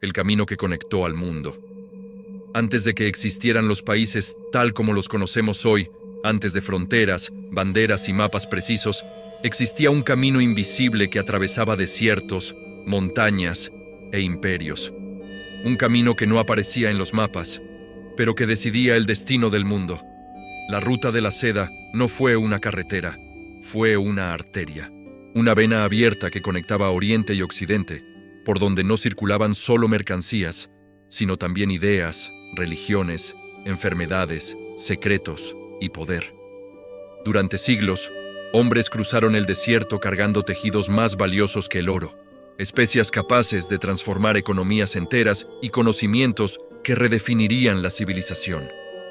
el camino que conectó al mundo. Antes de que existieran los países tal como los conocemos hoy, antes de fronteras, banderas y mapas precisos, existía un camino invisible que atravesaba desiertos, montañas e imperios. Un camino que no aparecía en los mapas, pero que decidía el destino del mundo. La ruta de la seda no fue una carretera, fue una arteria. Una vena abierta que conectaba Oriente y Occidente, por donde no circulaban solo mercancías, sino también ideas, religiones, enfermedades, secretos y poder. Durante siglos, hombres cruzaron el desierto cargando tejidos más valiosos que el oro, especias capaces de transformar economías enteras y conocimientos que redefinirían la civilización.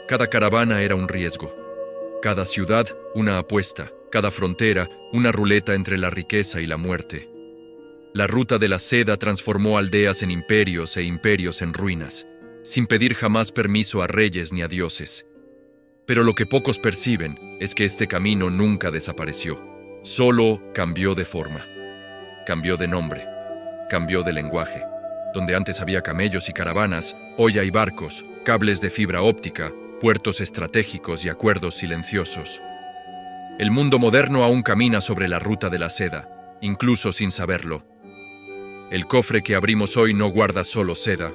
Cada caravana era un riesgo, cada ciudad una apuesta, cada frontera una ruleta entre la riqueza y la muerte. La ruta de la seda transformó aldeas en imperios e imperios en ruinas, sin pedir jamás permiso a reyes ni a dioses. Pero lo que pocos perciben es que este camino nunca desapareció, solo cambió de forma, cambió de nombre, cambió de lenguaje. Donde antes había camellos y caravanas, hoy hay barcos, cables de fibra óptica, puertos estratégicos y acuerdos silenciosos. El mundo moderno aún camina sobre la ruta de la seda, incluso sin saberlo. El cofre que abrimos hoy no guarda solo seda,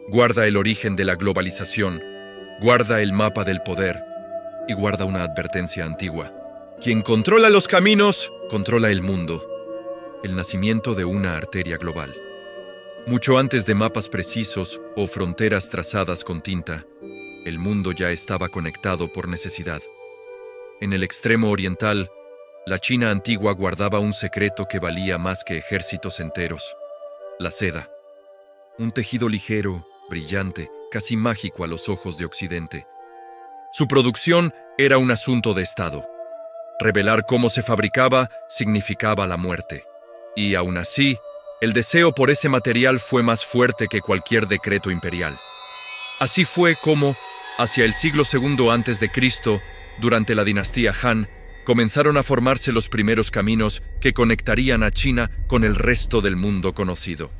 guarda el origen de la globalización, guarda el mapa del poder y guarda una advertencia antigua. Quien controla los caminos, controla el mundo. El nacimiento de una arteria global. Mucho antes de mapas precisos o fronteras trazadas con tinta, el mundo ya estaba conectado por necesidad. En el extremo oriental, la China antigua guardaba un secreto que valía más que ejércitos enteros: la seda. Un tejido ligero, brillante, casi mágico a los ojos de Occidente. Su producción era un asunto de Estado. Revelar cómo se fabricaba significaba la muerte. Y aún así, el deseo por ese material fue más fuerte que cualquier decreto imperial. Así fue como, hacia el siglo II a.C., durante la dinastía Han, comenzaron a formarse los primeros caminos que conectarían a China con el resto del mundo conocido.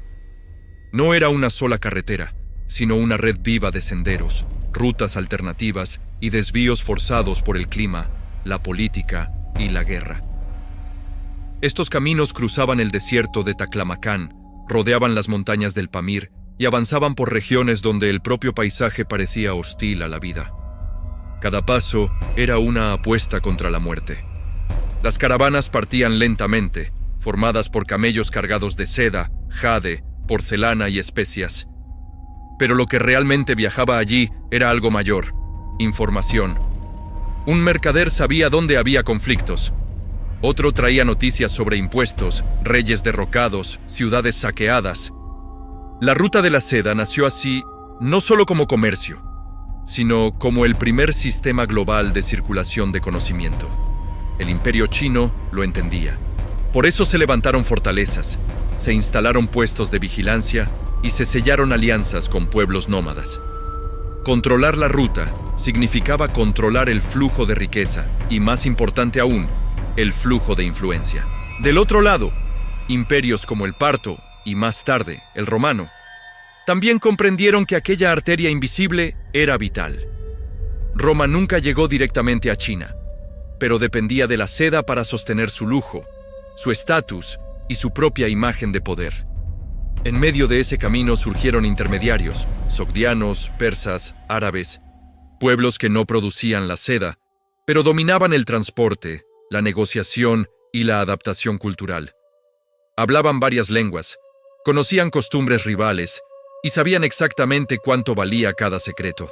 No era una sola carretera, sino una red viva de senderos, rutas alternativas y desvíos forzados por el clima, la política y la guerra. Estos caminos cruzaban el desierto de Taklamakan, rodeaban las montañas del Pamir y avanzaban por regiones donde el propio paisaje parecía hostil a la vida. Cada paso era una apuesta contra la muerte. Las caravanas partían lentamente, formadas por camellos cargados de seda, jade, porcelana y especias. Pero lo que realmente viajaba allí era algo mayor: información. Un mercader sabía dónde había conflictos. Otro traía noticias sobre impuestos, reyes derrocados, ciudades saqueadas. La ruta de la seda nació así no solo como comercio, sino como el primer sistema global de circulación de conocimiento. El imperio chino lo entendía. Por eso se levantaron fortalezas, se instalaron puestos de vigilancia y se sellaron alianzas con pueblos nómadas. Controlar la ruta significaba controlar el flujo de riqueza y, más importante aún, el flujo de influencia. Del otro lado, imperios como el parto y más tarde el romano también comprendieron que aquella arteria invisible era vital. Roma nunca llegó directamente a China, pero dependía de la seda para sostener su lujo, su estatus y su propia imagen de poder. En medio de ese camino surgieron intermediarios, sogdianos, persas, árabes, pueblos que no producían la seda, pero dominaban el transporte, la negociación y la adaptación cultural. Hablaban varias lenguas, conocían costumbres rivales y sabían exactamente cuánto valía cada secreto.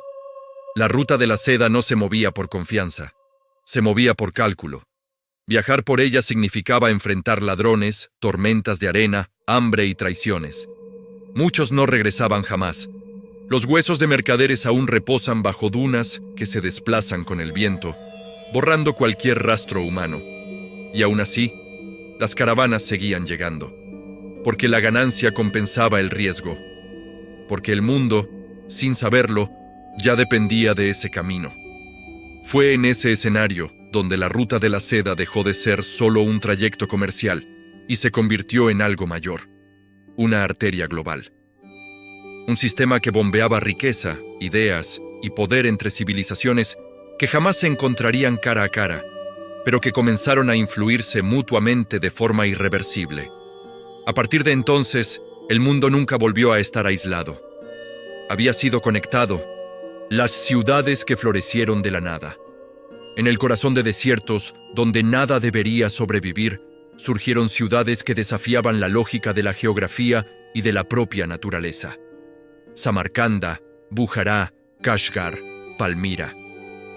La ruta de la seda no se movía por confianza, se movía por cálculo. Viajar por ella significaba enfrentar ladrones, tormentas de arena, hambre y traiciones. Muchos no regresaban jamás. Los huesos de mercaderes aún reposan bajo dunas que se desplazan con el viento, borrando cualquier rastro humano. Y aún así, las caravanas seguían llegando, porque la ganancia compensaba el riesgo, porque el mundo, sin saberlo, ya dependía de ese camino. Fue en ese escenario donde la ruta de la seda dejó de ser solo un trayecto comercial y se convirtió en algo mayor, una arteria global. un sistema que bombeaba riqueza, ideas y poder entre civilizaciones que jamás se encontrarían cara a cara, pero que comenzaron a influirse mutuamente de forma irreversible. A partir de entonces, el mundo nunca volvió a estar aislado. Había sido conectado, las ciudades que florecieron de la nada. En el corazón de desiertos, donde nada debería sobrevivir, surgieron ciudades que desafiaban la lógica de la geografía y de la propia naturaleza. Samarcanda, Bujará, Kashgar, Palmira.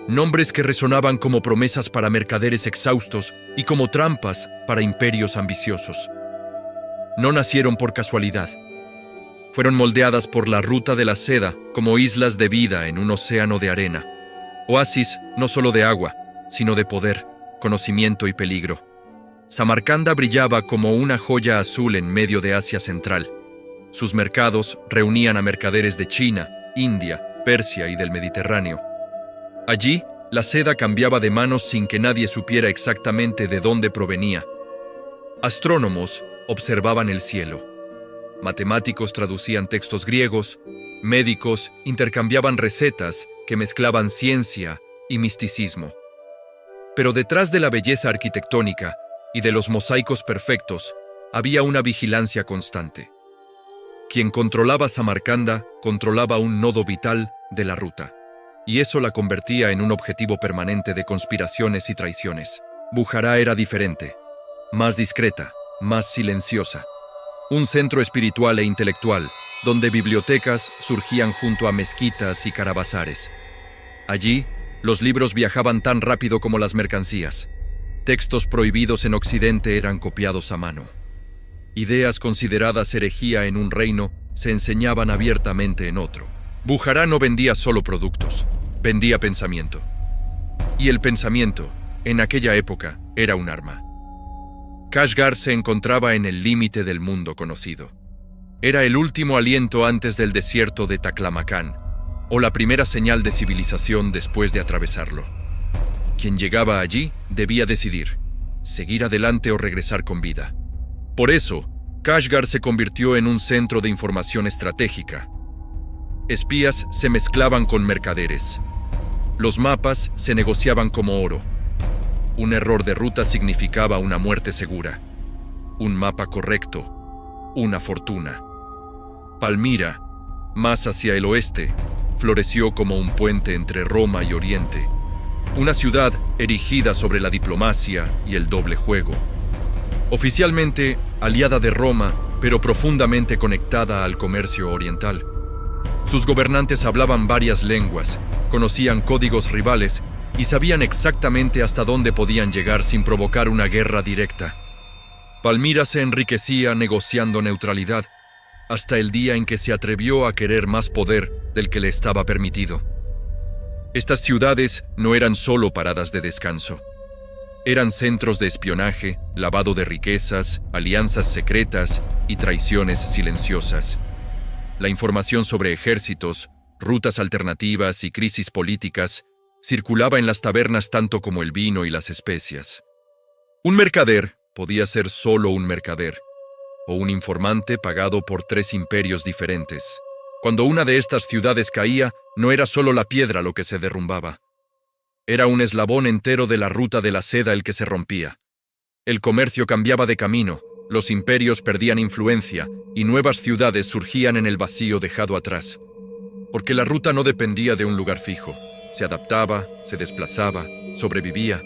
Nombres que resonaban como promesas para mercaderes exhaustos y como trampas para imperios ambiciosos. No nacieron por casualidad. Fueron moldeadas por la ruta de la seda como islas de vida en un océano de arena. Oasis no solo de agua, sino de poder, conocimiento y peligro. Samarcanda brillaba como una joya azul en medio de Asia Central. Sus mercados reunían a mercaderes de China, India, Persia y del Mediterráneo. Allí, la seda cambiaba de manos sin que nadie supiera exactamente de dónde provenía. Astrónomos observaban el cielo. Matemáticos traducían textos griegos. Médicos intercambiaban recetas que mezclaban ciencia y misticismo. Pero detrás de la belleza arquitectónica y de los mosaicos perfectos, había una vigilancia constante. Quien controlaba Samarcanda controlaba un nodo vital de la ruta, y eso la convertía en un objetivo permanente de conspiraciones y traiciones. Bujará era diferente, más discreta, más silenciosa. Un centro espiritual e intelectual, donde bibliotecas surgían junto a mezquitas y carabazares. Allí, los libros viajaban tan rápido como las mercancías. Textos prohibidos en Occidente eran copiados a mano. Ideas consideradas herejía en un reino se enseñaban abiertamente en otro. Bujará no vendía solo productos, vendía pensamiento. Y el pensamiento, en aquella época, era un arma. Kashgar se encontraba en el límite del mundo conocido. Era el último aliento antes del desierto de Taklamakan, o la primera señal de civilización después de atravesarlo. Quien llegaba allí debía decidir, seguir adelante o regresar con vida. Por eso, Kashgar se convirtió en un centro de información estratégica. Espías se mezclaban con mercaderes. Los mapas se negociaban como oro. Un error de ruta significaba una muerte segura. Un mapa correcto, una fortuna. Palmira, más hacia el oeste, floreció como un puente entre Roma y Oriente. Una ciudad erigida sobre la diplomacia y el doble juego. Oficialmente aliada de Roma, pero profundamente conectada al comercio oriental. Sus gobernantes hablaban varias lenguas, conocían códigos rivales y sabían exactamente hasta dónde podían llegar sin provocar una guerra directa. Palmira se enriquecía negociando neutralidad, hasta el día en que se atrevió a querer más poder del que le estaba permitido. Estas ciudades no eran solo paradas de descanso. Eran centros de espionaje, lavado de riquezas, alianzas secretas y traiciones silenciosas. La información sobre ejércitos, rutas alternativas y crisis políticas circulaba en las tabernas tanto como el vino y las especias. Un mercader podía ser solo un mercader, o un informante pagado por 3 imperios diferentes. Cuando una de estas ciudades caía, no era solo la piedra lo que se derrumbaba. Era un eslabón entero de la ruta de la seda el que se rompía. El comercio cambiaba de camino, los imperios perdían influencia y nuevas ciudades surgían en el vacío dejado atrás. Porque la ruta no dependía de un lugar fijo. Se adaptaba, se desplazaba, sobrevivía.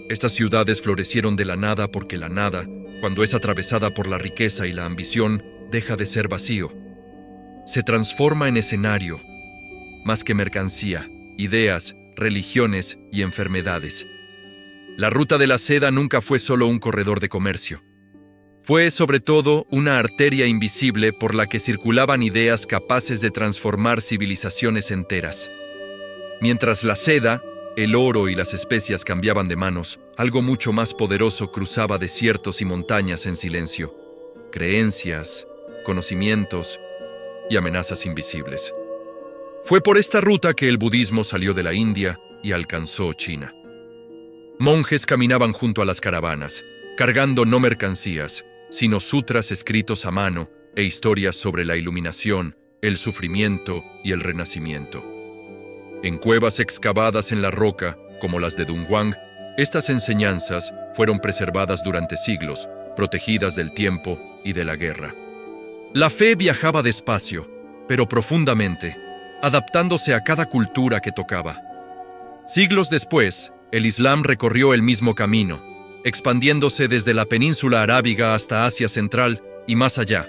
Estas ciudades florecieron de la nada porque la nada, cuando es atravesada por la riqueza y la ambición, deja de ser vacío. Se transforma en escenario, más que mercancía, ideas, religiones y enfermedades. La ruta de la seda nunca fue solo un corredor de comercio. Fue, sobre todo, una arteria invisible por la que circulaban ideas capaces de transformar civilizaciones enteras. Mientras la seda, el oro y las especias cambiaban de manos, algo mucho más poderoso cruzaba desiertos y montañas en silencio. Creencias, conocimientos y amenazas invisibles. Fue por esta ruta que el budismo salió de la India y alcanzó China. Monjes caminaban junto a las caravanas, cargando no mercancías, sino sutras escritos a mano e historias sobre la iluminación, el sufrimiento y el renacimiento. En cuevas excavadas en la roca, como las de Dunhuang, estas enseñanzas fueron preservadas durante siglos, protegidas del tiempo y de la guerra. La fe viajaba despacio, pero profundamente, adaptándose a cada cultura que tocaba. Siglos después, el Islam recorrió el mismo camino, expandiéndose desde la península arábiga hasta Asia Central y más allá.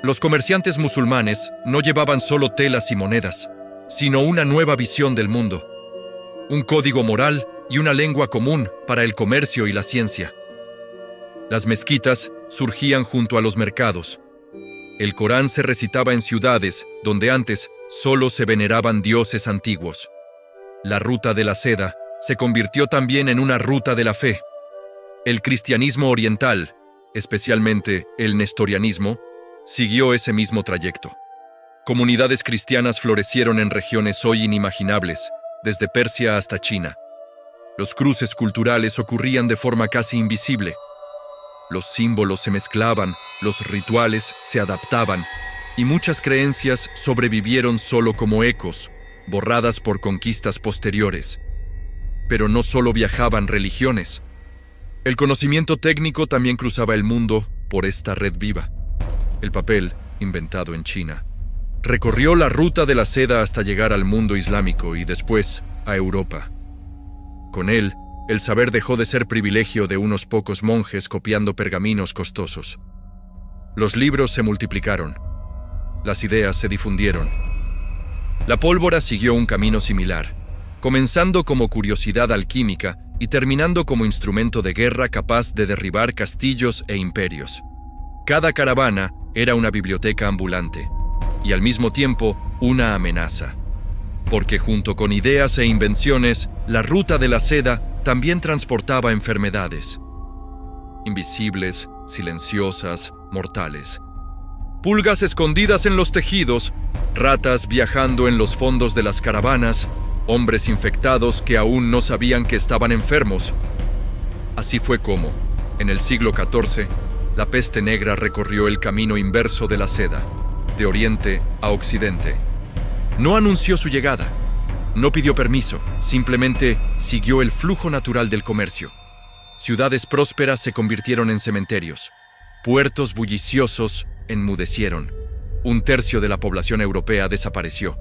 Los comerciantes musulmanes no llevaban solo telas y monedas, sino una nueva visión del mundo, un código moral y una lengua común para el comercio y la ciencia. Las mezquitas surgían junto a los mercados. El Corán se recitaba en ciudades donde antes solo se veneraban dioses antiguos. La ruta de la seda se convirtió también en una ruta de la fe. El cristianismo oriental, especialmente el nestorianismo, siguió ese mismo trayecto. Comunidades cristianas florecieron en regiones hoy inimaginables, desde Persia hasta China. Los cruces culturales ocurrían de forma casi invisible. Los símbolos se mezclaban, los rituales se adaptaban, y muchas creencias sobrevivieron solo como ecos, borradas por conquistas posteriores. Pero no solo viajaban religiones. El conocimiento técnico también cruzaba el mundo por esta red viva. El papel, inventado en China, recorrió la ruta de la seda hasta llegar al mundo islámico y después a Europa. Con él, el saber dejó de ser privilegio de unos pocos monjes copiando pergaminos costosos. Los libros se multiplicaron. Las ideas se difundieron. La pólvora siguió un camino similar, comenzando como curiosidad alquímica y terminando como instrumento de guerra capaz de derribar castillos e imperios. Cada caravana era una biblioteca ambulante y al mismo tiempo una amenaza, porque junto con ideas e invenciones, la ruta de la seda también transportaba enfermedades. Invisibles, silenciosas, mortales. Pulgas escondidas en los tejidos, ratas viajando en los fondos de las caravanas, hombres infectados que aún no sabían que estaban enfermos. Así fue como, en el siglo XIV, la peste negra recorrió el camino inverso de la seda, de oriente a occidente. No anunció su llegada. No pidió permiso, simplemente siguió el flujo natural del comercio. Ciudades prósperas se convirtieron en cementerios. Puertos bulliciosos enmudecieron. Un tercio de la población europea desapareció.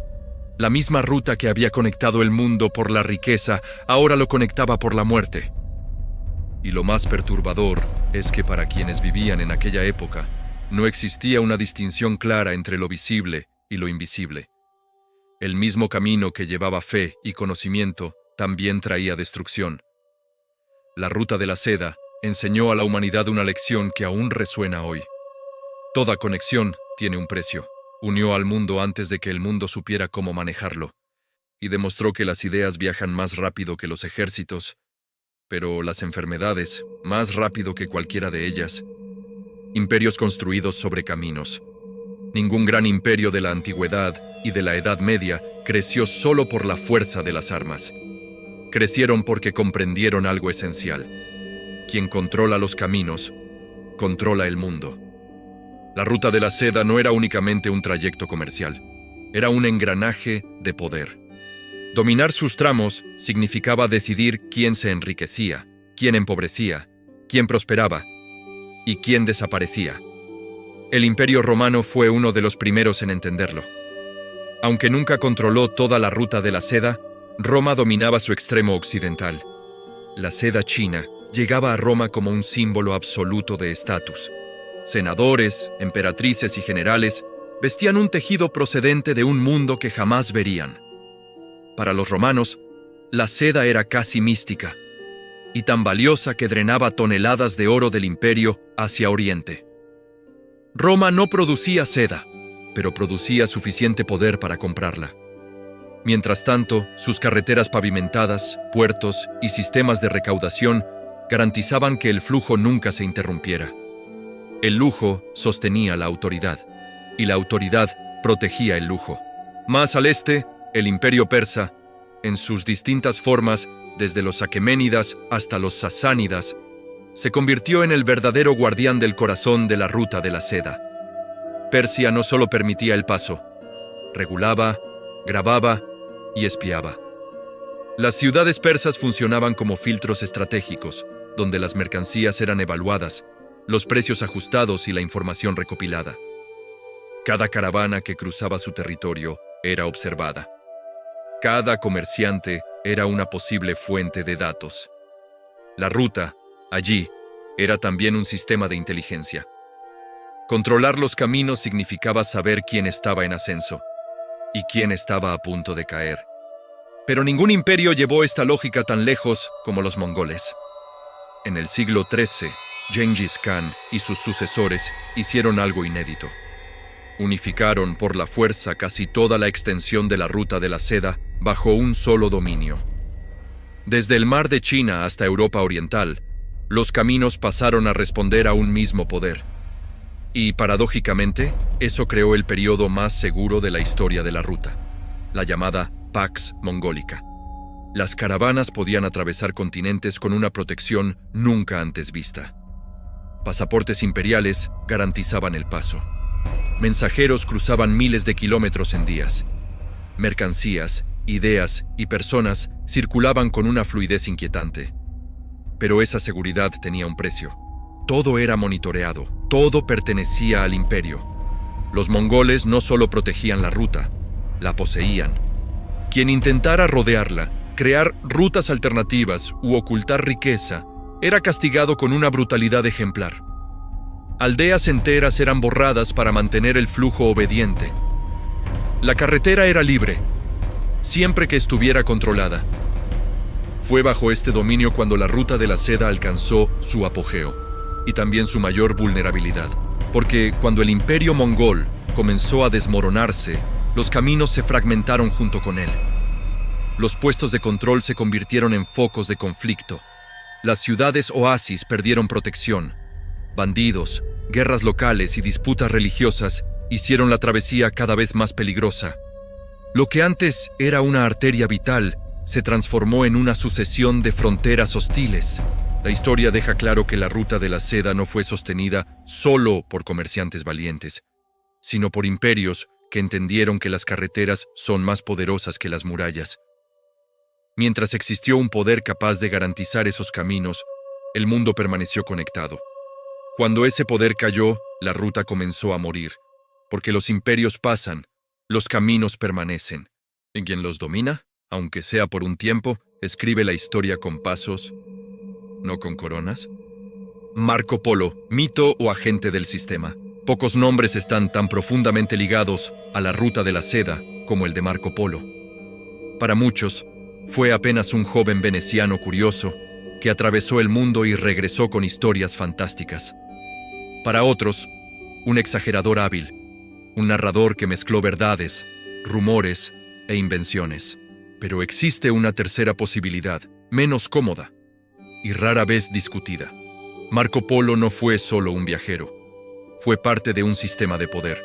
La misma ruta que había conectado el mundo por la riqueza, ahora lo conectaba por la muerte. Y lo más perturbador es que para quienes vivían en aquella época, no existía una distinción clara entre lo visible y lo invisible. El mismo camino que llevaba fe y conocimiento también traía destrucción. La ruta de la seda enseñó a la humanidad una lección que aún resuena hoy. Toda conexión tiene un precio. Unió al mundo antes de que el mundo supiera cómo manejarlo, y demostró que las ideas viajan más rápido que los ejércitos, pero las enfermedades más rápido que cualquiera de ellas. Imperios construidos sobre caminos. Ningún gran imperio de la antigüedad y de la Edad Media creció solo por la fuerza de las armas. Crecieron porque comprendieron algo esencial. Quien controla los caminos, controla el mundo. La ruta de la seda no era únicamente un trayecto comercial, era un engranaje de poder. Dominar sus tramos significaba decidir quién se enriquecía, quién empobrecía, quién prosperaba y quién desaparecía. El Imperio Romano fue uno de los primeros en entenderlo. Aunque nunca controló toda la ruta de la seda, Roma dominaba su extremo occidental. La seda china llegaba a Roma como un símbolo absoluto de estatus. Senadores, emperatrices y generales vestían un tejido procedente de un mundo que jamás verían. Para los romanos, la seda era casi mística y tan valiosa que drenaba toneladas de oro del imperio hacia Oriente. Roma no producía seda, pero producía suficiente poder para comprarla. Mientras tanto, sus carreteras pavimentadas, puertos y sistemas de recaudación garantizaban que el flujo nunca se interrumpiera. El lujo sostenía la autoridad, y la autoridad protegía el lujo. Más al este, el imperio persa, en sus distintas formas, desde los aqueménidas hasta los sasánidas, se convirtió en el verdadero guardián del corazón de la ruta de la seda. Persia no solo permitía el paso, regulaba, grababa y espiaba. Las ciudades persas funcionaban como filtros estratégicos, donde las mercancías eran evaluadas, los precios ajustados y la información recopilada. Cada caravana que cruzaba su territorio era observada. Cada comerciante era una posible fuente de datos. La ruta, allí, era también un sistema de inteligencia. Controlar los caminos significaba saber quién estaba en ascenso y quién estaba a punto de caer. Pero ningún imperio llevó esta lógica tan lejos como los mongoles. En el siglo XIII, Gengis Khan y sus sucesores hicieron algo inédito. Unificaron por la fuerza casi toda la extensión de la ruta de la seda bajo un solo dominio. Desde el mar de China hasta Europa Oriental, los caminos pasaron a responder a un mismo poder. Y, paradójicamente, eso creó el periodo más seguro de la historia de la ruta, la llamada Pax Mongólica. Las caravanas podían atravesar continentes con una protección nunca antes vista. Pasaportes imperiales garantizaban el paso. Mensajeros cruzaban miles de kilómetros en días. Mercancías, ideas y personas circulaban con una fluidez inquietante. Pero esa seguridad tenía un precio. Todo era monitoreado, todo pertenecía al imperio. Los mongoles no solo protegían la ruta, la poseían. Quien intentara rodearla, crear rutas alternativas u ocultar riqueza, era castigado con una brutalidad ejemplar. Aldeas enteras eran borradas para mantener el flujo obediente. La carretera era libre, siempre que estuviera controlada. Fue bajo este dominio cuando la ruta de la seda alcanzó su apogeo, y también su mayor vulnerabilidad, porque cuando el imperio mongol comenzó a desmoronarse, los caminos se fragmentaron junto con él. Los puestos de control se convirtieron en focos de conflicto. Las ciudades oasis perdieron protección. Bandidos, guerras locales y disputas religiosas hicieron la travesía cada vez más peligrosa. Lo que antes era una arteria vital se transformó en una sucesión de fronteras hostiles. La historia deja claro que la ruta de la seda no fue sostenida solo por comerciantes valientes, sino por imperios que entendieron que las carreteras son más poderosas que las murallas. Mientras existió un poder capaz de garantizar esos caminos, el mundo permaneció conectado. Cuando ese poder cayó, la ruta comenzó a morir, porque los imperios pasan, los caminos permanecen. Y quien los domina, aunque sea por un tiempo, escribe la historia con pasos, no con coronas. Marco Polo, mito o agente del sistema. Pocos nombres están tan profundamente ligados a la ruta de la seda como el de Marco Polo. Para muchos, fue apenas un joven veneciano curioso que atravesó el mundo y regresó con historias fantásticas. Para otros, un exagerador hábil, un narrador que mezcló verdades, rumores e invenciones. Pero existe una tercera posibilidad, menos cómoda y rara vez discutida. Marco Polo no fue solo un viajero, fue parte de un sistema de poder.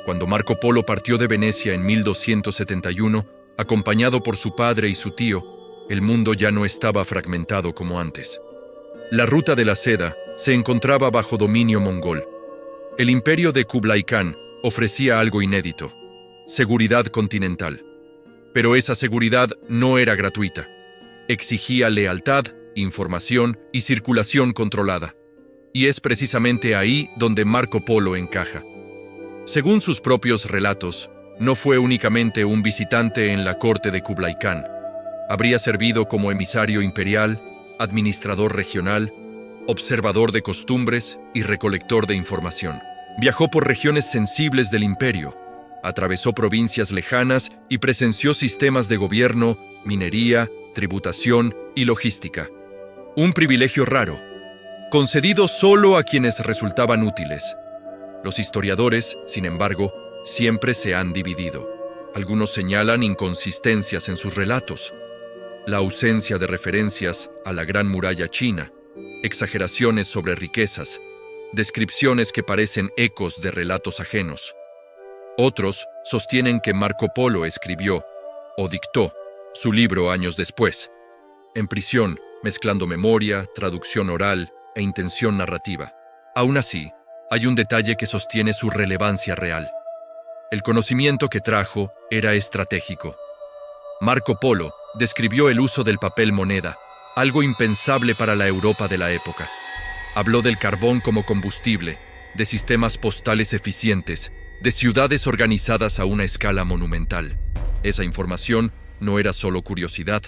Cuando Marco Polo partió de Venecia en 1271, acompañado por su padre y su tío, el mundo ya no estaba fragmentado como antes. La ruta de la seda se encontraba bajo dominio mongol. El imperio de Kublai Khan ofrecía algo inédito: seguridad continental. Pero esa seguridad no era gratuita. Exigía lealtad, información y circulación controlada. Y es precisamente ahí donde Marco Polo encaja. Según sus propios relatos, no fue únicamente un visitante en la corte de Kublai Khan. Habría servido como emisario imperial, administrador regional, observador de costumbres y recolector de información. Viajó por regiones sensibles del imperio, atravesó provincias lejanas y presenció sistemas de gobierno, minería, tributación y logística. Un privilegio raro, concedido solo a quienes resultaban útiles. Los historiadores, sin embargo, siempre se han dividido. Algunos señalan inconsistencias en sus relatos, la ausencia de referencias a la Gran Muralla China, exageraciones sobre riquezas, descripciones que parecen ecos de relatos ajenos. Otros sostienen que Marco Polo escribió, o dictó, su libro años después, en prisión, mezclando memoria, traducción oral e intención narrativa. Aún así, hay un detalle que sostiene su relevancia real. El conocimiento que trajo era estratégico. Marco Polo describió el uso del papel moneda, algo impensable para la Europa de la época. Habló del carbón como combustible, de sistemas postales eficientes, de ciudades organizadas a una escala monumental. Esa información no era solo curiosidad,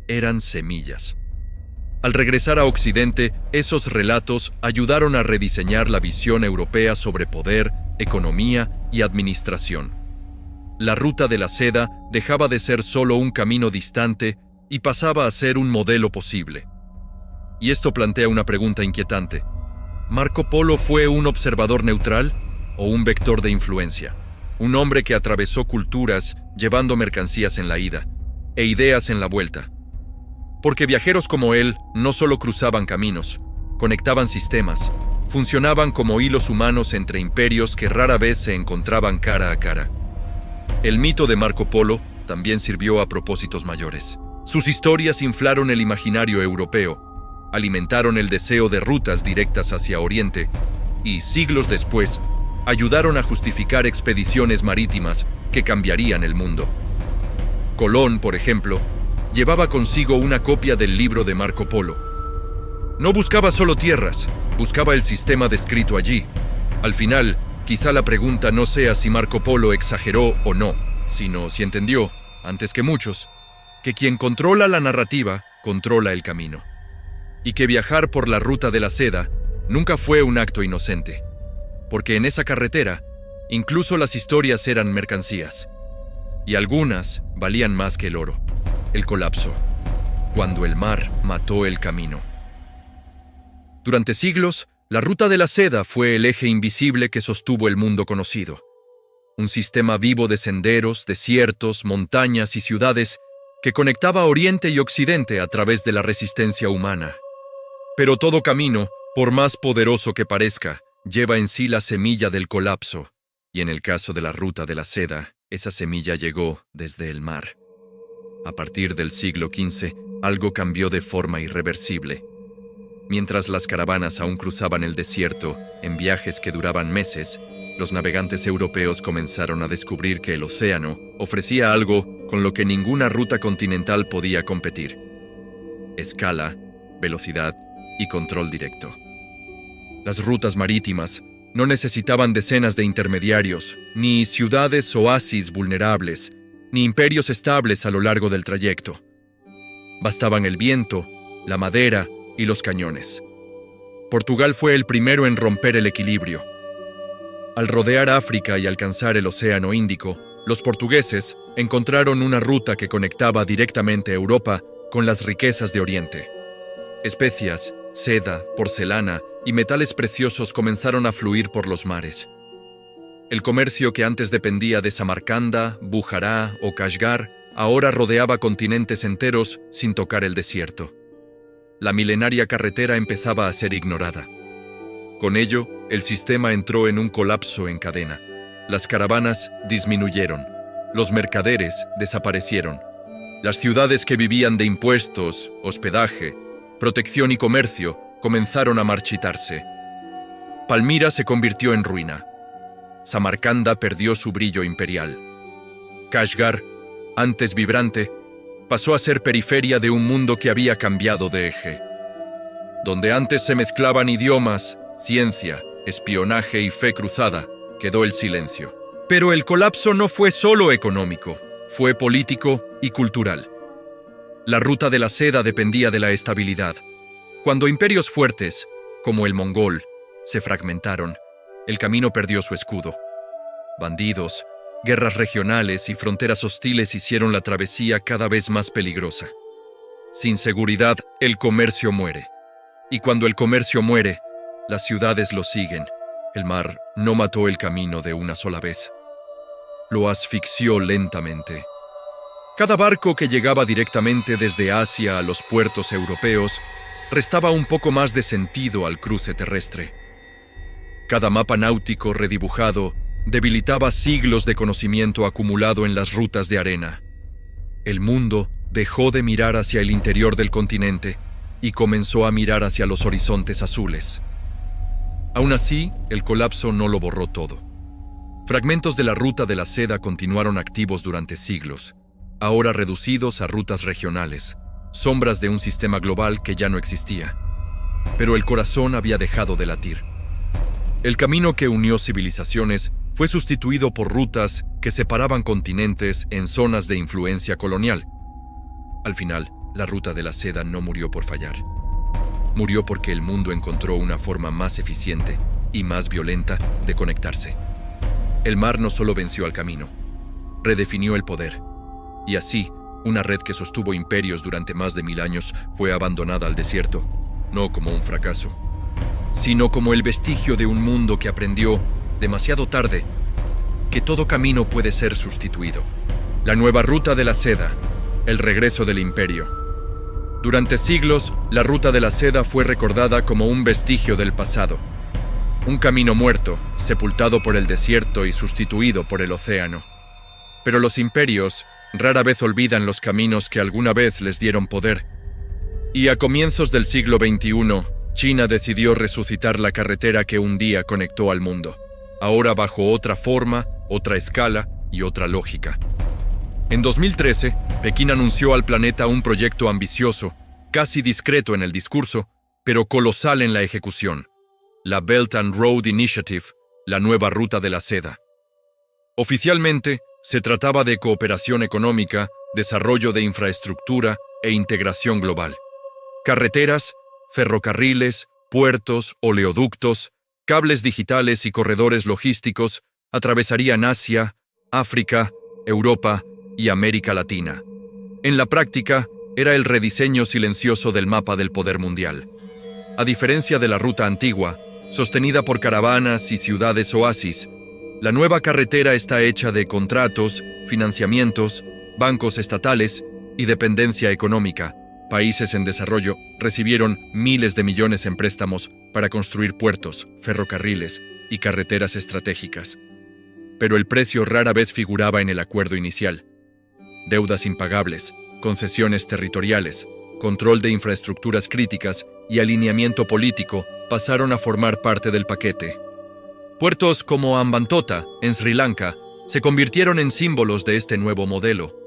eran semillas. Al regresar a Occidente, esos relatos ayudaron a rediseñar la visión europea sobre poder, economía y administración. La ruta de la seda dejaba de ser solo un camino distante y pasaba a ser un modelo posible. Y esto plantea una pregunta inquietante. ¿Marco Polo fue un observador neutral o un vector de influencia? Un hombre que atravesó culturas llevando mercancías en la ida e ideas en la vuelta. Porque viajeros como él no solo cruzaban caminos, conectaban sistemas, funcionaban como hilos humanos entre imperios que rara vez se encontraban cara a cara. El mito de Marco Polo también sirvió a propósitos mayores. Sus historias inflaron el imaginario europeo, alimentaron el deseo de rutas directas hacia Oriente y, siglos después, ayudaron a justificar expediciones marítimas que cambiarían el mundo. Colón, por ejemplo, llevaba consigo una copia del libro de Marco Polo. No buscaba solo tierras, buscaba el sistema descrito allí. Al final, quizá la pregunta no sea si Marco Polo exageró o no, sino si entendió, antes que muchos, que quien controla la narrativa, controla el camino. Y que viajar por la ruta de la seda nunca fue un acto inocente. Porque en esa carretera, incluso las historias eran mercancías. Y algunas valían más que el oro. El colapso, cuando el mar mató el camino. Durante siglos, la ruta de la seda fue el eje invisible que sostuvo el mundo conocido. Un sistema vivo de senderos, desiertos, montañas y ciudades que conectaba Oriente y Occidente a través de la resistencia humana. Pero todo camino, por más poderoso que parezca, lleva en sí la semilla del colapso, y en el caso de la ruta de la seda, esa semilla llegó desde el mar. A partir del siglo XV, algo cambió de forma irreversible. Mientras las caravanas aún cruzaban el desierto, en viajes que duraban meses, los navegantes europeos comenzaron a descubrir que el océano ofrecía algo con lo que ninguna ruta continental podía competir: escala, velocidad y control directo. Las rutas marítimas no necesitaban decenas de intermediarios, ni ciudades oasis vulnerables, ni imperios estables a lo largo del trayecto. Bastaban el viento, la madera y los cañones. Portugal fue el primero en romper el equilibrio. Al rodear África y alcanzar el Océano Índico, los portugueses encontraron una ruta que conectaba directamente a Europa con las riquezas de Oriente. Especias, seda, porcelana y metales preciosos comenzaron a fluir por los mares. El comercio que antes dependía de Samarcanda, Bujará o Kashgar, ahora rodeaba continentes enteros sin tocar el desierto. La milenaria carretera empezaba a ser ignorada. Con ello, el sistema entró en un colapso en cadena. Las caravanas disminuyeron, los mercaderes desaparecieron. Las ciudades que vivían de impuestos, hospedaje, protección y comercio comenzaron a marchitarse. Palmira se convirtió en ruina. Samarcanda perdió su brillo imperial. Kashgar, antes vibrante, pasó a ser periferia de un mundo que había cambiado de eje. Donde antes se mezclaban idiomas, ciencia, espionaje y fe cruzada, quedó el silencio. Pero el colapso no fue solo económico, fue político y cultural. La ruta de la seda dependía de la estabilidad. Cuando imperios fuertes, como el mongol, se fragmentaron, el camino perdió su escudo. Bandidos, guerras regionales y fronteras hostiles hicieron la travesía cada vez más peligrosa. Sin seguridad, el comercio muere. Y cuando el comercio muere, las ciudades lo siguen. El mar no mató el camino de una sola vez. Lo asfixió lentamente. Cada barco que llegaba directamente desde Asia a los puertos europeos restaba un poco más de sentido al cruce terrestre. Cada mapa náutico redibujado debilitaba siglos de conocimiento acumulado en las rutas de arena. El mundo dejó de mirar hacia el interior del continente y comenzó a mirar hacia los horizontes azules. Aún así, el colapso no lo borró todo. Fragmentos de la ruta de la seda continuaron activos durante siglos, ahora reducidos a rutas regionales, sombras de un sistema global que ya no existía. Pero el corazón había dejado de latir. El camino que unió civilizaciones fue sustituido por rutas que separaban continentes en zonas de influencia colonial. Al final, la ruta de la seda no murió por fallar. Murió porque el mundo encontró una forma más eficiente y más violenta de conectarse. El mar no solo venció al camino, redefinió el poder. Y así, una red que sostuvo imperios durante más de 1000 años fue abandonada al desierto, no como un fracaso, sino como el vestigio de un mundo que aprendió, demasiado tarde, que todo camino puede ser sustituido. La nueva ruta de la seda, el regreso del imperio. Durante siglos, la ruta de la seda fue recordada como un vestigio del pasado. Un camino muerto, sepultado por el desierto y sustituido por el océano. Pero los imperios rara vez olvidan los caminos que alguna vez les dieron poder. Y a comienzos del siglo XXI, China decidió resucitar la carretera que un día conectó al mundo, ahora bajo otra forma, otra escala y otra lógica. En 2013, Pekín anunció al planeta un proyecto ambicioso, casi discreto en el discurso, pero colosal en la ejecución: la Belt and Road Initiative, la nueva ruta de la seda. Oficialmente, se trataba de cooperación económica, desarrollo de infraestructura e integración global. Carreteras, ferrocarriles, puertos, oleoductos, cables digitales y corredores logísticos atravesarían Asia, África, Europa y América Latina. En la práctica, era el rediseño silencioso del mapa del poder mundial. A diferencia de la ruta antigua, sostenida por caravanas y ciudades oasis, la nueva carretera está hecha de contratos, financiamientos, bancos estatales y dependencia económica. Países en desarrollo recibieron miles de millones en préstamos para construir puertos, ferrocarriles y carreteras estratégicas. Pero el precio rara vez figuraba en el acuerdo inicial. Deudas impagables, concesiones territoriales, control de infraestructuras críticas y alineamiento político pasaron a formar parte del paquete. Puertos como Hambantota, en Sri Lanka, se convirtieron en símbolos de este nuevo modelo.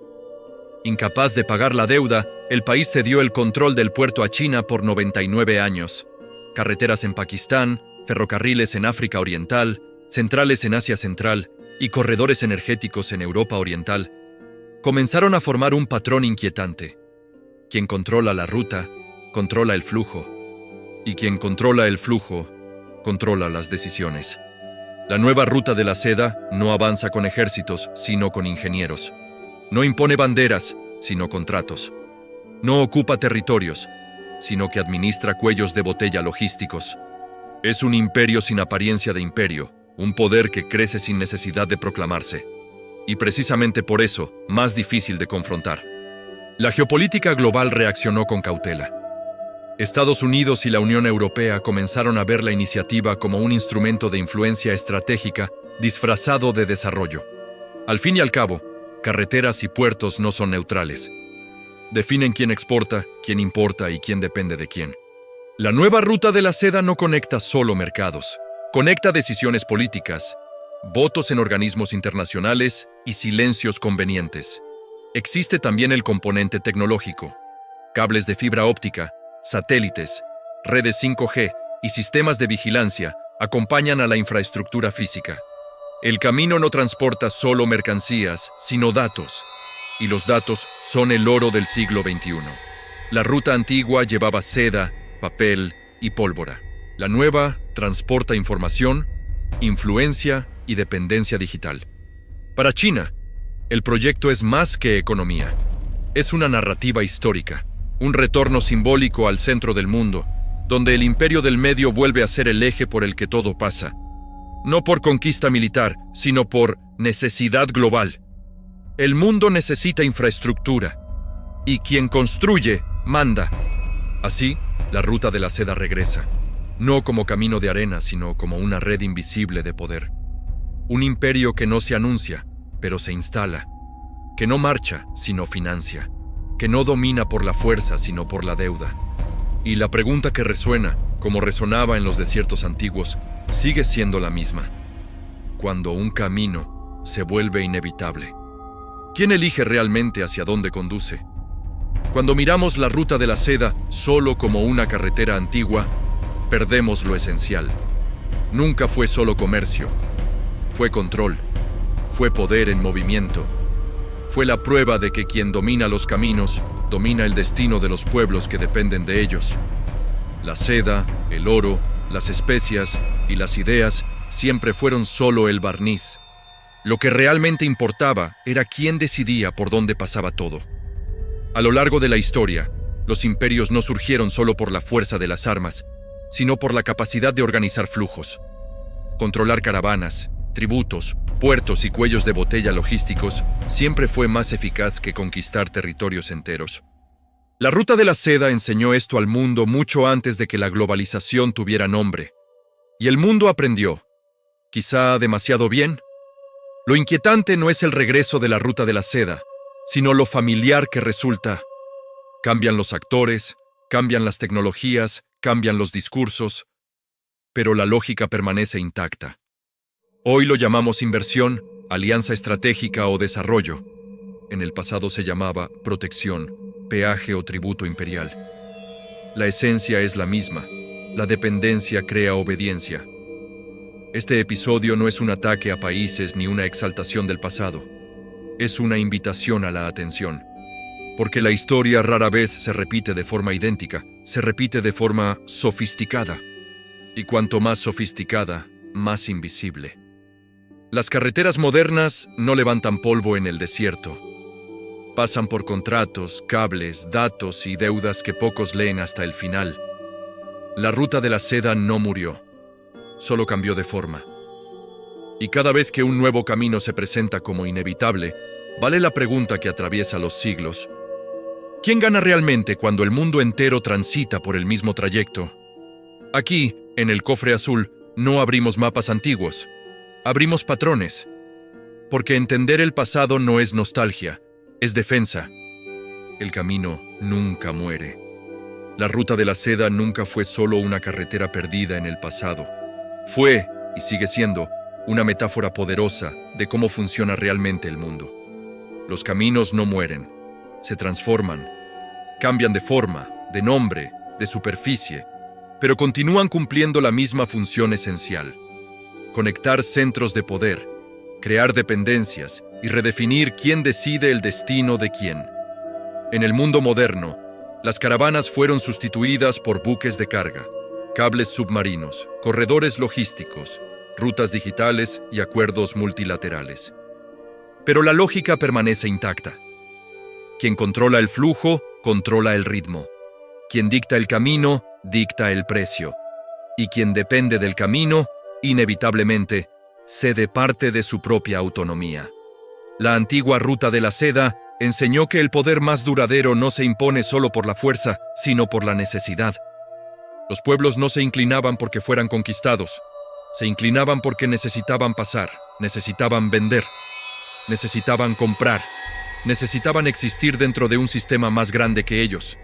Incapaz de pagar la deuda, el país cedió el control del puerto a China por 99 años. Carreteras en Pakistán, ferrocarriles en África Oriental, centrales en Asia Central y corredores energéticos en Europa Oriental comenzaron a formar un patrón inquietante. Quien controla la ruta, controla el flujo. Y quien controla el flujo, controla las decisiones. La nueva ruta de la seda no avanza con ejércitos, sino con ingenieros. No impone banderas, sino contratos. No ocupa territorios, sino que administra cuellos de botella logísticos. Es un imperio sin apariencia de imperio, un poder que crece sin necesidad de proclamarse. Y precisamente por eso, más difícil de confrontar. La geopolítica global reaccionó con cautela. Estados Unidos y la Unión Europea comenzaron a ver la iniciativa como un instrumento de influencia estratégica disfrazado de desarrollo. Al fin y al cabo, carreteras y puertos no son neutrales. Definen quién exporta, quién importa y quién depende de quién. La nueva ruta de la seda no conecta solo mercados, conecta decisiones políticas, votos en organismos internacionales y silencios convenientes. Existe también el componente tecnológico: cables de fibra óptica, satélites, redes 5G y sistemas de vigilancia acompañan a la infraestructura física. El camino no transporta solo mercancías, sino datos, y los datos son el oro del siglo XXI. La ruta antigua llevaba seda, papel y pólvora. La nueva transporta información, influencia y dependencia digital. Para China, el proyecto es más que economía. Es una narrativa histórica, un retorno simbólico al centro del mundo, donde el imperio del medio vuelve a ser el eje por el que todo pasa. No por conquista militar, sino por necesidad global. El mundo necesita infraestructura, y quien construye, manda. Así, la ruta de la seda regresa, no como camino de arena, sino como una red invisible de poder. Un imperio que no se anuncia, pero se instala, que no marcha, sino financia, que no domina por la fuerza, sino por la deuda. Y la pregunta que resuena, como resonaba en los desiertos antiguos, sigue siendo la misma. cuando un camino se vuelve inevitable. ¿Quién elige realmente hacia dónde conduce? Cuando miramos la ruta de la seda solo como una carretera antigua, perdemos lo esencial. Nunca fue solo comercio, fue control, fue poder en movimiento. Fue la prueba de que quien domina los caminos, domina el destino de los pueblos que dependen de ellos. La seda, el oro, las especias y las ideas siempre fueron solo el barniz. Lo que realmente importaba era quién decidía por dónde pasaba todo. A lo largo de la historia, los imperios no surgieron solo por la fuerza de las armas, sino por la capacidad de organizar flujos. Controlar caravanas, tributos, puertos y cuellos de botella logísticos siempre fue más eficaz que conquistar territorios enteros. La ruta de la seda enseñó esto al mundo mucho antes de que la globalización tuviera nombre. Y el mundo aprendió, quizá demasiado bien. Lo inquietante no es el regreso de la ruta de la seda, sino lo familiar que resulta. Cambian los actores, cambian las tecnologías, cambian los discursos, pero la lógica permanece intacta. Hoy lo llamamos inversión, alianza estratégica o desarrollo. En el pasado se llamaba protección, peaje o tributo imperial. La esencia es la misma. La dependencia crea obediencia. Este episodio no es un ataque a países ni una exaltación del pasado. Es una invitación a la atención. Porque la historia rara vez se repite de forma idéntica, se repite de forma sofisticada. Y cuanto más sofisticada, más invisible. Las carreteras modernas no levantan polvo en el desierto. Pasan por contratos, cables, datos y deudas que pocos leen hasta el final. La ruta de la seda no murió, solo cambió de forma. Y cada vez que un nuevo camino se presenta como inevitable, vale la pregunta que atraviesa los siglos. ¿Quién gana realmente cuando el mundo entero transita por el mismo trayecto? Aquí, en el cofre azul, no abrimos mapas antiguos. Abrimos patrones, porque entender el pasado no es nostalgia, es defensa. El camino nunca muere. La ruta de la seda nunca fue solo una carretera perdida en el pasado. Fue, y sigue siendo, una metáfora poderosa de cómo funciona realmente el mundo. Los caminos no mueren, se transforman, cambian de forma, de nombre, de superficie, pero continúan cumpliendo la misma función esencial. Conectar centros de poder, crear dependencias y redefinir quién decide el destino de quién. En el mundo moderno, las caravanas fueron sustituidas por buques de carga, cables submarinos, corredores logísticos, rutas digitales y acuerdos multilaterales. Pero la lógica permanece intacta. Quien controla el flujo, controla el ritmo. Quien dicta el camino, dicta el precio. Y quien depende del camino, inevitablemente, cede parte de su propia autonomía. La antigua ruta de la seda enseñó que el poder más duradero no se impone solo por la fuerza, sino por la necesidad. Los pueblos no se inclinaban porque fueran conquistados, se inclinaban porque necesitaban pasar, necesitaban vender, necesitaban comprar, necesitaban existir dentro de un sistema más grande que ellos.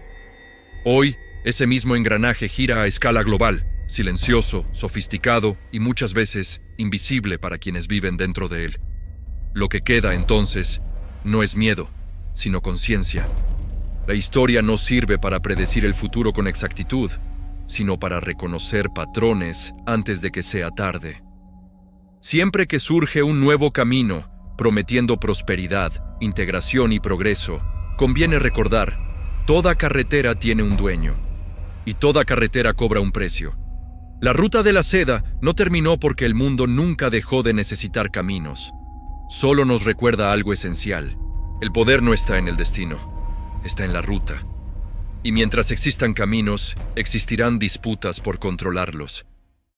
Hoy, ese mismo engranaje gira a escala global, silencioso, sofisticado y muchas veces invisible para quienes viven dentro de él. Lo que queda entonces no es miedo, sino conciencia. La historia no sirve para predecir el futuro con exactitud, sino para reconocer patrones antes de que sea tarde. Siempre que surge un nuevo camino, prometiendo prosperidad, integración y progreso, conviene recordar, toda carretera tiene un dueño, y toda carretera cobra un precio. La ruta de la seda no terminó porque el mundo nunca dejó de necesitar caminos. Solo nos recuerda algo esencial. El poder no está en el destino, está en la ruta. Y mientras existan caminos, existirán disputas por controlarlos.